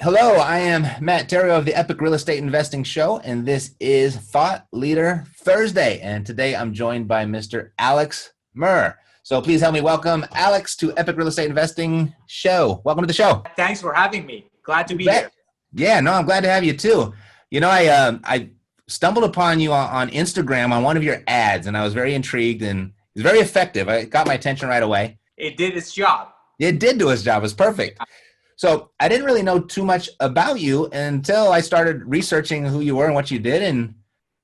Hello, I am Matt Theriault of the Epic Real Estate Investing Show, and this is Thought Leader Thursday. And today I'm joined by Mr. Alex Mehr. So please help me welcome Alex to Epic Real Estate Investing Show. Welcome to the show. Thanks for having me. Glad to be here. Yeah, no, I'm glad to have you too. You know, I stumbled upon you on Instagram on one of your ads, and I was very intrigued, and it was very effective. It got my attention right away. It did its job. It did do its job. It was perfect. So I didn't really know too much about you until I started researching who you were and what you did, and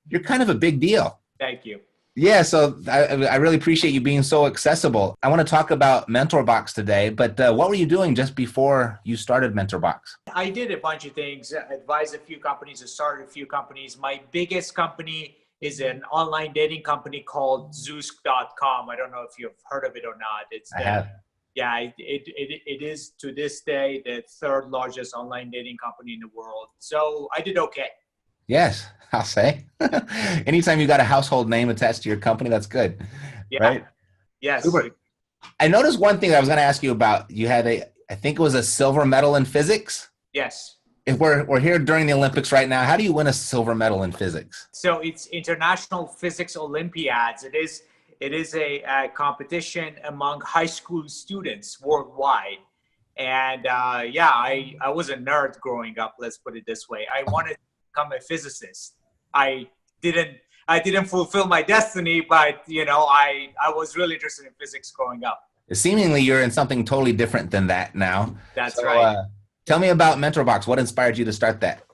you're kind of a big deal. Thank you. Yeah, so I really appreciate you being so accessible. I want to talk about MentorBox today, but what were you doing just before you started MentorBox? I did a bunch of things, advised a few companies, started a few companies. My biggest company is an online dating company called Zeus.com. I don't know if you've heard of it or not. I have. Yeah, it is to this day the third largest online dating company in the world. So I did okay. Yes, I'll say. Anytime you got a household name attached to your company, that's good. Yeah. Right? Yes. Super. I noticed one thing that I was going to ask you about. You had I think it was a silver medal in physics. Yes. If we're here during the Olympics right now, how do you win a silver medal in physics? So it's International Physics Olympiads. It is a competition among high school students worldwide. And I was a nerd growing up, let's put it this way. I wanted to become a physicist. I didn't fulfill my destiny, but I was really interested in physics growing up. Seemingly you're in something totally different than that now. That's right. Tell me about MentorBox. What inspired you to start that?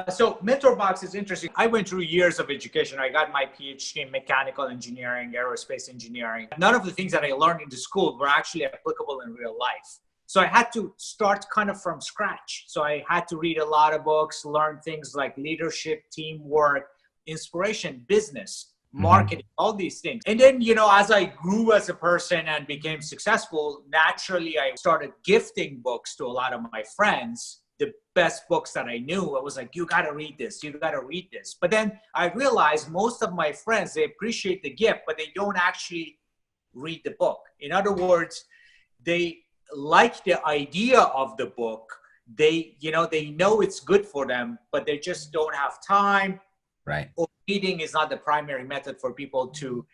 So MentorBox is interesting. I went through years of education. I got my PhD in mechanical engineering, aerospace engineering. None of the things that I learned in the school were actually applicable in real life. So I had to start kind of from scratch. So I had to read a lot of books, learn things like leadership, teamwork, inspiration, business, marketing, all these things. And then, as I grew as a person and became successful, naturally, I started gifting books to a lot of my friends. The best books that I knew, I was like, you got to read this. You got to read this. But then I realized most of my friends, they appreciate the gift, but they don't actually read the book. In other words, they like the idea of the book. They know it's good for them, but they just don't have time. Right. Or reading is not the primary method for people to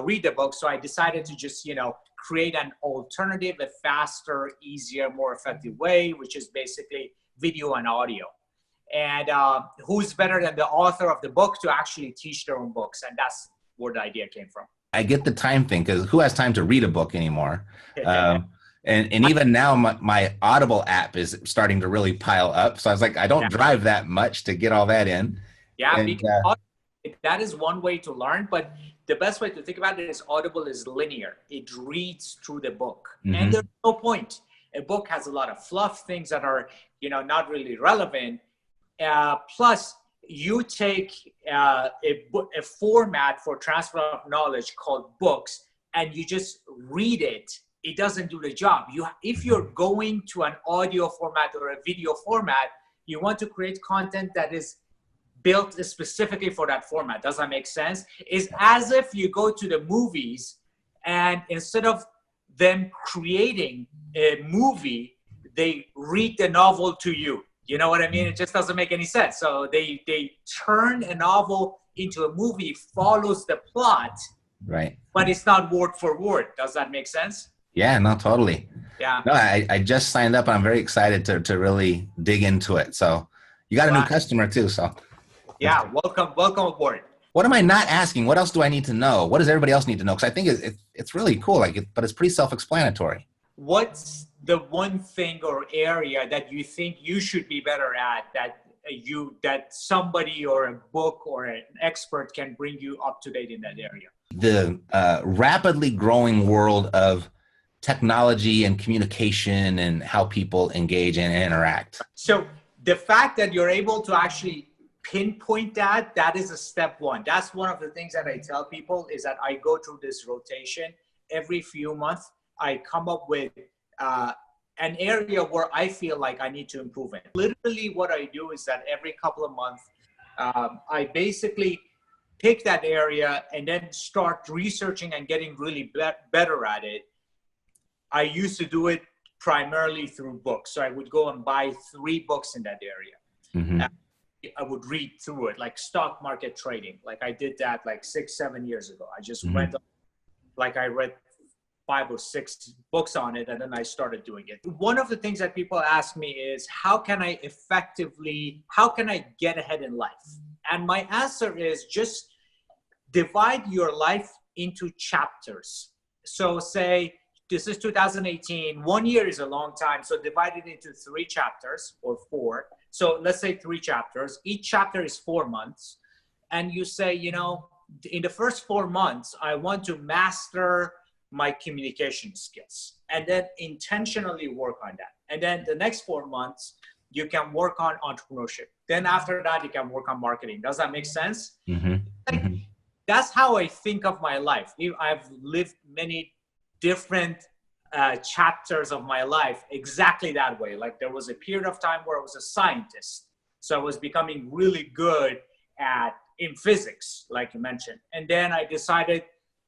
read the book. So I decided to just, create an alternative, a faster, easier, more effective way, which is basically video and audio. And who's better than the author of the book to actually teach their own books? And that's where the idea came from. I get the time thing, because who has time to read a book anymore? And even now, my Audible app is starting to really pile up. So I was like, I don't drive that much to get all that in. Yeah, because that is one way to learn, but the best way to think about it is Audible is linear. It reads through the book. Mm-hmm. And there's no point. A book has a lot of fluff, things that are, not really relevant. Plus, you take a format for transfer of knowledge called books, and you just read it. It doesn't do the job. If you're going to an audio format or a video format, you want to create content that is built specifically for that format. Does that make sense? It's as if you go to the movies and instead of them creating a movie, they read the novel to you. You know what I mean? It just doesn't make any sense. So they turn a novel into a movie, follows the plot, right? But it's not word for word. Does that make sense? Yeah, no, totally. Yeah. No, I just signed up and I'm very excited to really dig into it. So you got a new customer too, so. Yeah, welcome aboard. What am I not asking? What else do I need to know? What does everybody else need to know? Because I think it's really cool, but it's pretty self-explanatory. What's the one thing or area that you think you should be better at that somebody or a book or an expert can bring you up to date in that area? The rapidly growing world of technology and communication and how people engage and interact. So the fact that you're able to actually pinpoint that is a step one. That's one of the things that I tell people is that I go through this rotation every few months. I come up with an area where I feel like I need to improve in. Literally what I do is that every couple of months, I basically pick that area and then start researching and getting really better at it. I used to do it primarily through books. So I would go and buy 3 books in that area. Mm-hmm. I would read through it, like stock market trading. Like I did that like 6-7 years ago. I just Mm-hmm. went, like I read 5 or 6 books on it, and then I started doing it. One of the things that people ask me is, how can I get ahead in life? And my answer is just divide your life into chapters. So say this is 2018, 1 year is a long time. So divide it into 3 chapters or 4. So let's say 3 chapters. Each chapter is 4 months. And you say, you know, in the first 4 months, I want to master my communication skills, and then intentionally work on that. And then the next 4 months, you can work on entrepreneurship. Then after that, you can work on marketing. Does that make sense? Mm-hmm. Like, Mm-hmm. That's how I think of my life. I've lived many different chapters of my life exactly that way. Like there was a period of time where I was a scientist. So I was becoming really good in physics, like you mentioned. And then I decided,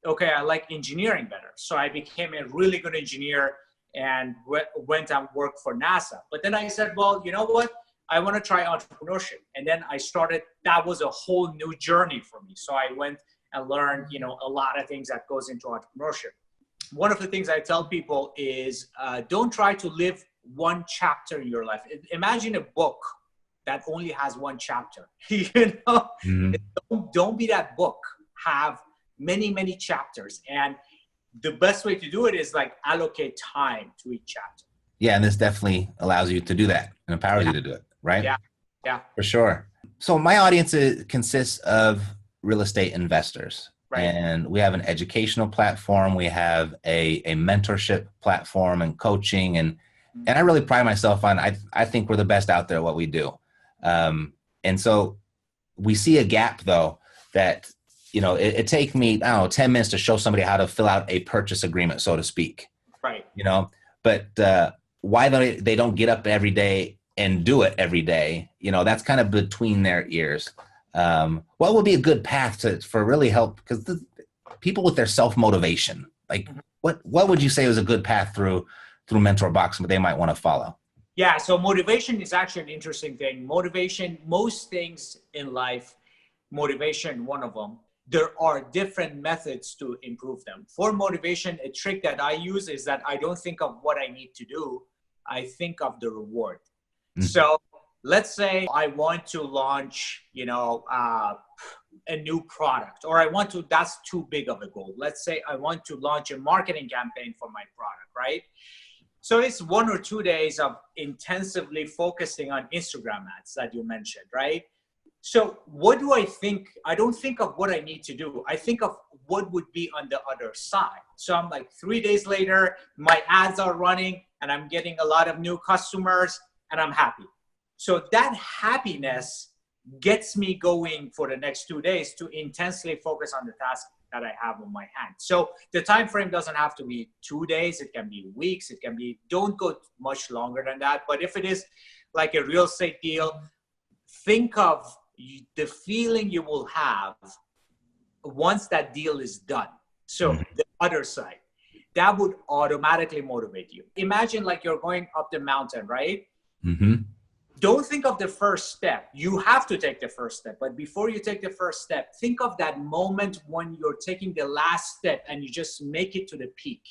okay, I like engineering better. So I became a really good engineer and went and worked for NASA. But then I said, well, you know what? I want to try entrepreneurship. And then I started, that was a whole new journey for me. So I went and learned, you know, a lot of things that goes into entrepreneurship. One of the things I tell people is don't try to live one chapter in your life. Imagine a book that only has 1 chapter. You know, Mm-hmm. Don't be that book. Have many, many chapters. And the best way to do it is like allocate time to each chapter. Yeah, and this definitely allows you to do that and empowers you to do it, right? Yeah. For sure. So my audience consists of real estate investors. Right. And we have an educational platform. We have a mentorship platform and coaching. And I really pride myself on, I think we're the best out there at what we do. And so we see a gap, though, that, you know, it take me, I don't know, 10 minutes to show somebody how to fill out a purchase agreement, so to speak. Right. You know, but why they don't get up every day and do it every day, you know, that's kind of between their ears. What would be a good path for really help? Because people with their self-motivation, like what would you say was a good path through MentorBox that they might want to follow? Yeah. So motivation is actually an interesting thing. Motivation, most things in life, motivation, one of them, there are different methods to improve them. For motivation, a trick that I use is that I don't think of what I need to do. I think of the reward. Mm-hmm. So let's say I want to launch, you know, a new product, or that's too big of a goal. Let's say I want to launch a marketing campaign for my product, right? So it's 1 or 2 days of intensively focusing on Instagram ads that you mentioned, right? So what do I think? I don't think of what I need to do. I think of what would be on the other side. So I'm like 3 days later, my ads are running and I'm getting a lot of new customers and I'm happy. So that happiness gets me going for the next 2 days to intensely focus on the task that I have on my hand. So the time frame doesn't have to be 2 days. It can be weeks. It can be, don't go much longer than that. But if it is like a real estate deal, think of the feeling you will have once that deal is done. So the other side, that would automatically motivate you. Imagine like you're going up the mountain, right? Mm-hmm. Don't think of the first step. You have to take the first step. But before you take the first step, think of that moment when you're taking the last step and you just make it to the peak.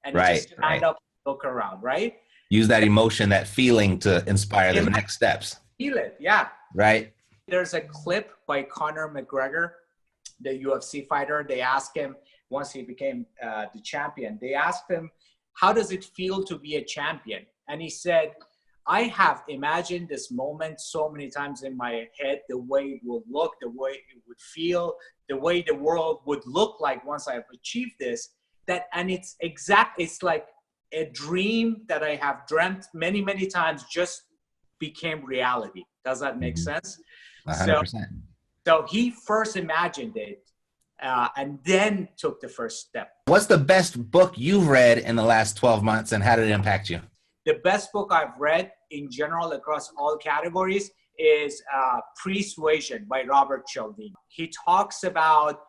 And you just stand up and look around, right? Use that emotion, that feeling to inspire the next steps. Feel it, yeah. Right. There's a clip by Conor McGregor, the UFC fighter. They asked him, once he became the champion, they asked him, how does it feel to be a champion? And he said, I have imagined this moment so many times in my head, the way it will look, the way it would feel, the way the world would look like once I've achieved this, and it's like a dream that I have dreamt many, many times just became reality. Does that make sense? 100%. So he first imagined it and then took the first step. What's the best book you've read in the last 12 months and how did it impact you? The best book I've read in general across all categories is Persuasion by Robert Cialdini. He talks about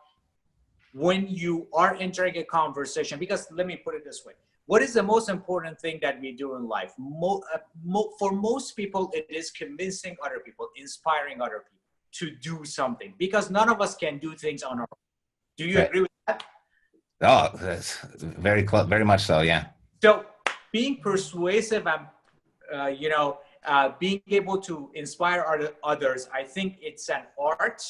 when you are entering a conversation, because let me put it this way. what is the most important thing that we do in life? For most people, it is convincing other people, inspiring other people to do something, because none of us can do things on our own. Do you agree with that? Oh, that's very close, very much so, yeah. So being persuasive and, being able to inspire others, I think it's an art.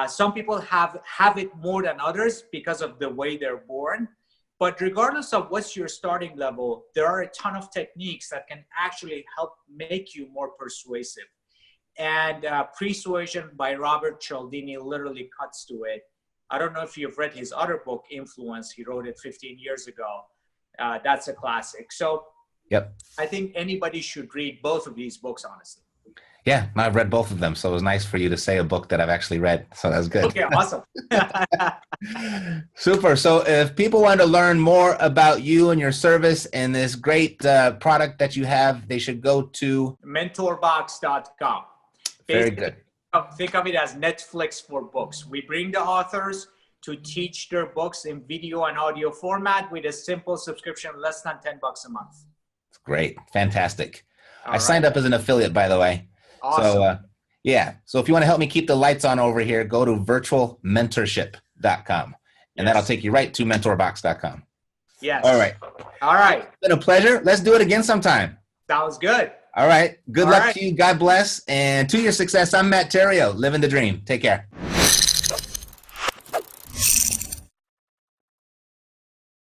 Some people have it more than others because of the way they're born. But regardless of what's your starting level, there are a ton of techniques that can actually help make you more persuasive. And Persuasion by Robert Cialdini literally cuts to it. I don't know if you've read his other book, Influence. He wrote it 15 years ago. That's a classic. So yep. I think anybody should read both of these books, honestly. Yeah, I've read both of them. So it was nice for you to say a book that I've actually read. So that was good. Okay, awesome. Super. So if people want to learn more about you and your service and this great product that you have, they should go to MentorBox.com. Very good. Think of it as Netflix for books. We bring the authors to teach their books in video and audio format with a simple subscription, less than $10 a month. Great. Fantastic. All I signed up as an affiliate, by the way. Awesome. So, yeah. So if you want to help me keep the lights on over here, go to virtualmentorship.com, and that'll take you right to mentorbox.com. Yes. All right. All right. It's been a pleasure. Let's do it again sometime. Sounds good. All right. Good luck to you. God bless. And to your success, I'm Matt Theriault, living the dream. Take care.